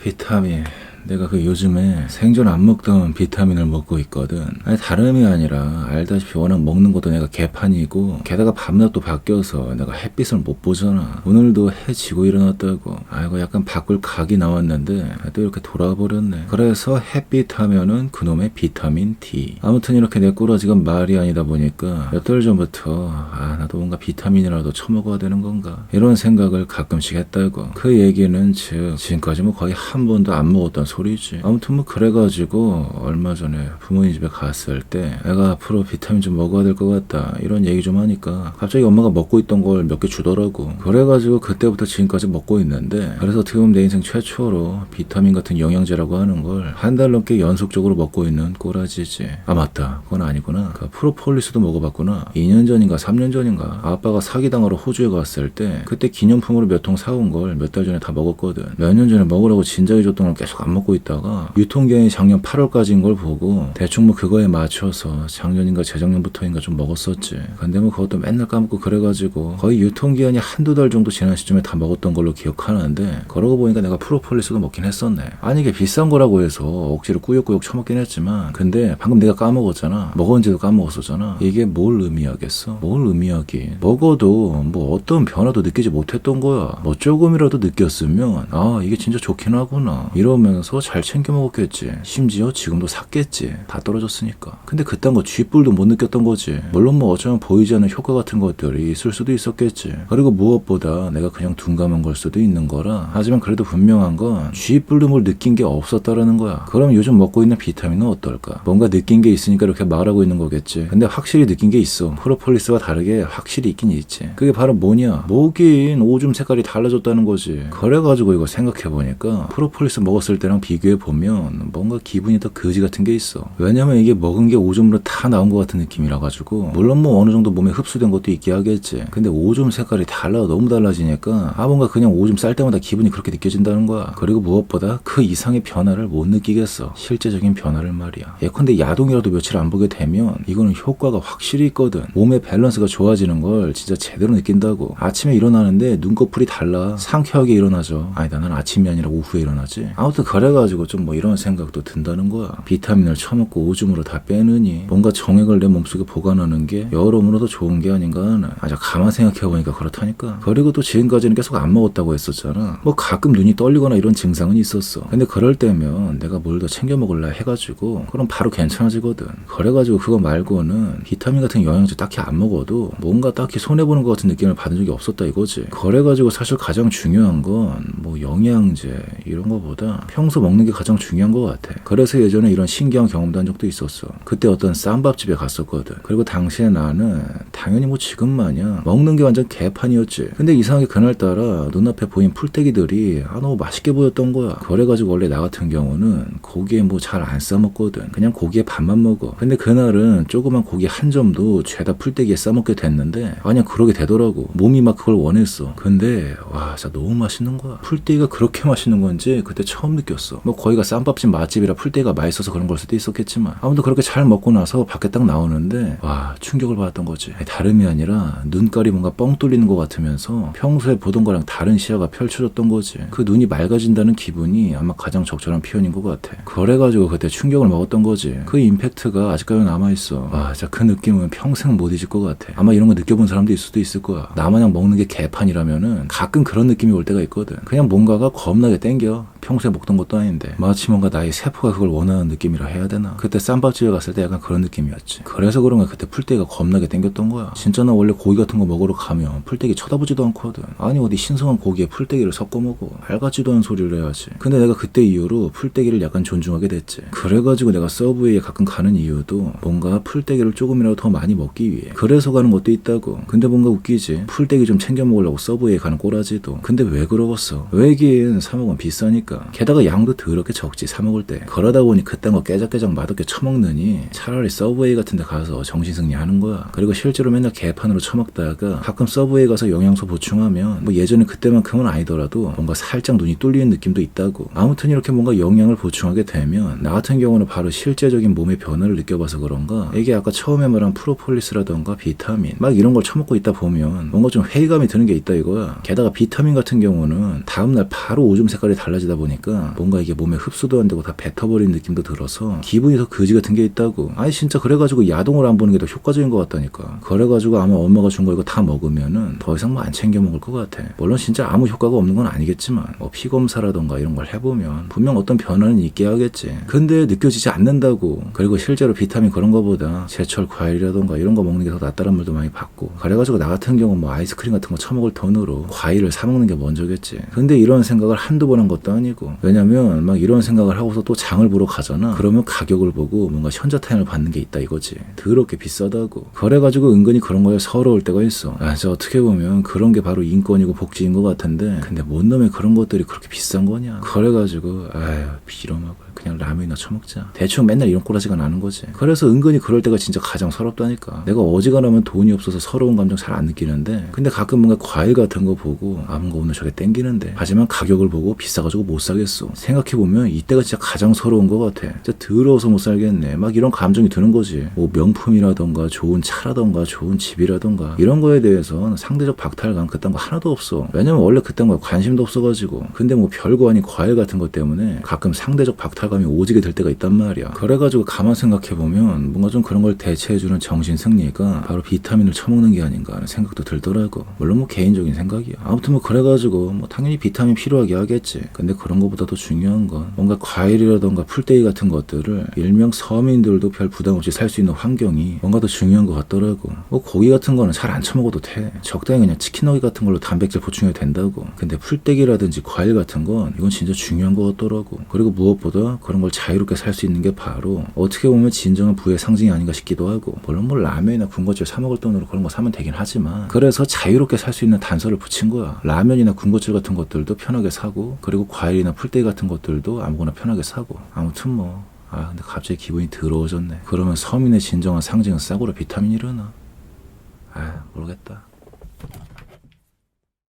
비타민. 내가 요즘에 생전 안 먹던 비타민을 먹고 있거든. 아니 다름이 아니라 알다시피 워낙 먹는 것도 내가 개판이고 게다가 밤낮도 바뀌어서 내가 햇빛을 못 보잖아. 오늘도 해 지고 일어났다고. 아이고 약간 바꿀 각이 나왔는데 또 이렇게 돌아와 버렸네. 그래서 햇빛 하면은 그놈의 비타민 D. 아무튼 이렇게 내 꼬라지가 말이 아니다 보니까 몇 달 전부터 나도 뭔가 비타민이라도 처먹어야 되는 건가 이런 생각을 가끔씩 했다고. 그 얘기는 즉 지금까지 거의 한 번도 안 먹었던 소리지. 아무튼 그래가지고 얼마 전에 부모님 집에 갔을 때 내가 앞으로 비타민 좀 먹어야 될 것 같다 이런 얘기 좀 하니까 갑자기 엄마가 먹고 있던 걸 몇 개 주더라고. 그래가지고 그때부터 지금까지 먹고 있는데, 그래서 어떻게 보면 내 인생 최초로 비타민 같은 영양제라고 하는 걸 한 달 넘게 연속적으로 먹고 있는 꼬라지지. 아 맞다, 그건 아니구나. 프로폴리스도 먹어봤구나. 2년 전인가 3년 전인가 아빠가 사기당하러 호주에 갔을 때 그때 기념품으로 몇 통 사온 걸 몇 달 전에 다 먹었거든. 몇 년 전에 먹으라고 진작에 줬던 걸 계속 안 먹고 있다가 유통기한이 작년 8월까지인 걸 보고 대충 그거에 맞춰서 작년인가 재작년부터인가 좀 먹었었지. 근데 그것도 맨날 까먹고 그래가지고 거의 유통기한이 한두 달 정도 지난 시점에 다 먹었던 걸로 기억하는데, 그러고 보니까 내가 프로폴리스도 먹긴 했었네. 아니 이게 비싼 거라고 해서 억지로 꾸역꾸역 처먹긴 했지만, 근데 방금 내가 까먹었잖아. 먹었는지도 까먹었었잖아. 이게 뭘 의미하겠어? 뭘 의미하긴. 먹어도 어떤 변화도 느끼지 못했던 거야. 조금이라도 느꼈으면 이게 진짜 좋긴 하구나 이러면서 잘 챙겨 먹었겠지. 심지어 지금도 샀겠지. 다 떨어졌으니까. 근데 그딴 거 쥐뿔도 못 느꼈던 거지. 물론 어쩌면 보이지 않는 효과 같은 것들이 있을 수도 있었겠지. 그리고 무엇보다 내가 그냥 둔감한 걸 수도 있는 거라. 하지만 그래도 분명한 건 쥐뿔도 뭘 느낀 게 없었다라는 거야. 그럼 요즘 먹고 있는 비타민은 어떨까? 뭔가 느낀 게 있으니까 이렇게 말하고 있는 거겠지. 근데 확실히 느낀 게 있어. 프로폴리스와 다르게 확실히 있긴 있지. 그게 바로 뭐냐? 목인 오줌 색깔이 달라졌다는 거지. 그래가지고 이거 생각해보니까 프로폴리스 먹었을 때랑 비교해보면 뭔가 기분이 더 거지 같은 게 있어. 왜냐면 이게 먹은 게 오줌으로 다 나온 것 같은 느낌이라 가지고, 물론 어느 정도 몸에 흡수된 것도 있게 하겠지. 근데 오줌 색깔이 너무 달라지니까 뭔가 그냥 오줌 쌀 때마다 기분이 그렇게 느껴진다는 거야. 그리고 무엇보다 그 이상의 변화를 못 느끼겠어. 실제적인 변화를 말이야. 예컨대 야동이라도 며칠 안 보게 되면 이거는 효과가 확실히 있거든. 몸의 밸런스가 좋아지는 걸 진짜 제대로 느낀다고. 아침에 일어나는데 눈꺼풀이 달라. 상쾌하게 일어나죠. 아니다, 난 아침이 아니라 오후에 일어나지. 아무튼 그래가지고 좀 이런 생각도 든다는 거야. 비타민을 처먹고 오줌으로 다 빼느니 뭔가 정액을 내 몸속에 보관하는 게 여러모로 좋은 게 아닌가 하는. 가만 생각해보니까 그렇다니까. 그리고 또 지금까지는 계속 안 먹었다고 했었잖아. 가끔 눈이 떨리거나 이런 증상은 있었어. 근데 그럴 때면 내가 뭘 더 챙겨 먹을라 해가지고 그럼 바로 괜찮아지거든. 그래가지고 그거 말고는 비타민 같은 영양제 딱히 안 먹어도 뭔가 딱히 손해보는 것 같은 느낌을 받은 적이 없었다 이거지. 그래가지고 사실 가장 중요한 건 영양제 이런 거보다 평소 먹는 게 가장 중요한 것 같아. 그래서 예전에 이런 신기한 경험도 한 적도 있었어. 그때 어떤 쌈밥집에 갔었거든. 그리고 당시에 나는 당연히 지금 마냥 먹는 게 완전 개판이었지. 근데 이상하게 그날따라 눈앞에 보인 풀떼기들이 너무 맛있게 보였던 거야. 그래가지고 원래 나 같은 경우는 고기에 잘 안 싸먹거든. 그냥 고기에 밥만 먹어. 근데 그날은 조그만 고기 한 점도 죄다 풀떼기에 싸먹게 됐는데 그냥 그러게 되더라고. 몸이 그걸 원했어. 근데 진짜 너무 맛있는 거야. 풀떼기가 그렇게 맛있는 건지 그때 처음 느꼈어. 거기가 쌈밥집 맛집이라 풀떼기가 맛있어서 그런 걸 수도 있었겠지만, 아무튼 그렇게 잘 먹고 나서 밖에 딱 나오는데 충격을 받았던 거지. 다름이 아니라 눈깔이 뭔가 뻥 뚫리는 것 같으면서 평소에 보던 거랑 다른 시야가 펼쳐졌던 거지. 그 눈이 맑아진다는 기분이 아마 가장 적절한 표현인 것 같아. 그래가지고 그때 충격을 먹었던 거지. 그 임팩트가 아직까지 남아있어. 진짜 그 느낌은 평생 못 잊을 것 같아. 아마 이런 거 느껴본 사람도 있을 수도 있을 거야. 나마냥 먹는 게 개판이라면은 가끔 그런 느낌이 올 때가 있거든. 그냥 뭔가가 겁나게 땡겨. 평소에 먹던 것도 아닌데 마치 뭔가 나의 세포가 그걸 원하는 느낌이라 해야 되나. 그때 쌈밥집에 갔을 때 약간 그런 느낌이었지. 그래서 그런가 그때 풀떼기가 겁나게 땡겼던 거야. 진짜 나 원래 고기 같은 거 먹으러 가면 풀떼기 쳐다보지도 않거든. 아니 어디 신성한 고기에 풀떼기를 섞어 먹어. 알 같지도 않은 소리를 해야지. 근데 내가 그때 이후로 풀떼기를 약간 존중하게 됐지. 그래가지고 내가 서브웨이에 가끔 가는 이유도 뭔가 풀떼기를 조금이라도 더 많이 먹기 위해. 그래서 가는 것도 있다고. 근데 뭔가 웃기지. 풀떼기 좀 챙겨 먹으려고 서브웨이에 가는 꼬라지도. 근데 왜 그러겠어. 왜긴 사 먹으면 비싸니까. 게다가 양도 더럽게 적지 사 먹을 때. 그러다 보니 그딴 거 깨작깨작 맛없게 처먹느니 차라리 서브웨이 같은 데 가서 정신승리 하는 거야. 그리고 실제로 맨날 개판으로 처먹다가 가끔 서브웨이 가서 영양소 보충하면 예전에 그때만큼은 아니더라도 뭔가 살짝 눈이 뚫리는 느낌도 있다고. 아무튼 이렇게 뭔가 영양을 보충하게 되면 나 같은 경우는 바로 실제적인 몸의 변화를 느껴봐서 그런가, 이게 아까 처음에 말한 프로폴리스라던가 비타민 이런 걸 처먹고 있다 보면 뭔가 좀 회의감이 드는 게 있다 이거야. 게다가 비타민 같은 경우는 다음날 바로 오줌 색깔이 달라지다 보니까 뭔가 이게 몸에 흡수도 안 되고 다 뱉어버린 느낌도 들어서 기분이 더 거지 같은 게 있다고. 아니 진짜 그래가지고 야동을 안 보는 게 더 효과적인 것 같다니까. 그래가지고 아마 엄마가 준 거 이거 다 먹으면은 더 이상 뭐 안 챙겨 먹을 것 같아. 물론 진짜 아무 효과가 없는 건 아니겠지만 뭐 피검사라던가 이런 걸 해보면 분명 어떤 변화는 있게 하겠지. 근데 느껴지지 않는다고. 그리고 실제로 비타민 그런 거보다 제철 과일이라던가 이런 거 먹는 게 더 낫다는 말도 많이 받고. 그래가지고 나 같은 경우 뭐 아이스크림 같은 거 처먹을 돈으로 과일을 사 먹는 게 먼저겠지. 근데 이런 생각을 한두 번 한 것도 아니고. 왜냐면 막 이런 생각을 하고서 또 장을 보러 가잖아. 그러면 가격을 보고 뭔가 현자타임을 받는 게 있다 이거지. 더럽게 비싸다고. 그래가지고 은근히 그런 거에 서러울 때가 있어. 아, 저 어떻게 보면 그런 게 바로 인권이고 복지인 것 같은데 근데 뭔 놈의 그런 것들이 그렇게 비싼 거냐. 그래가지고 아유 비로막을 그냥 라면이나 처먹자. 대충 맨날 이런 꼬라지가 나는 거지. 그래서 은근히 그럴 때가 진짜 가장 서럽다니까. 내가 어지간하면 돈이 없어서 서러운 감정 잘 안 느끼는데 근데 가끔 뭔가 과일 같은 거 보고 아 뭔가 오늘 저게 땡기는데 하지만 가격을 보고 비싸가지고 못 사겠어. 생각해보면 이때가 진짜 가장 서러운 것 같아. 진짜 더러워서 못 살겠네. 막 이런 감정이 드는 거지. 뭐 명품이라던가 좋은 차라던가 좋은 집이라던가 이런 거에 대해서 상대적 박탈감 그딴 거 하나도 없어. 왜냐면 원래 그딴 거에 관심도 없어가지고. 근데 뭐 별거 아닌 과일 같은 것 때문에 가끔 상대적 박탈감이 오지게 될 때가 있단 말이야. 그래가지고 가만 생각해보면 뭔가 좀 그런 걸 대체해주는 정신 승리가 바로 비타민을 처먹는 게 아닌가 하는 생각도 들더라고. 물론 뭐 개인적인 생각이야. 아무튼 뭐 그래가지고 뭐 당연히 비타민 필요하게 하겠지. 근데 그런 것보다 더 중요한 건 뭔가 과일이라던가 풀떼기 같은 것들을 일명 서민들도 별 부담 없이 살 수 있는 환경이 뭔가 더 중요한 것 같더라고. 뭐 고기 같은 거는 잘 안 처먹어도 돼. 적당히 그냥 치킨 너겟 같은 걸로 단백질 보충해도 된다고. 근데 풀떼기라든지 과일 같은 건 이건 진짜 중요한 것 같더라고. 그리고 무엇보다 그런 걸 자유롭게 살 수 있는 게 바로 어떻게 보면 진정한 부의 상징이 아닌가 싶기도 하고. 물론 뭐 라면이나 군것질 사 먹을 돈으로 그런 거 사면 되긴 하지만 그래서 자유롭게 살 수 있는 단서를 붙인 거야. 라면이나 군것질 같은 것들도 편하게 사고 그리고 과일이나 풀떼기 같은 것들도 아무거나 편하게 사고. 아무튼 뭐 아 근데 갑자기 기분이 더러워졌네. 그러면 서민의 진정한 상징은 싸구려 비타민이려나? 아 모르겠다.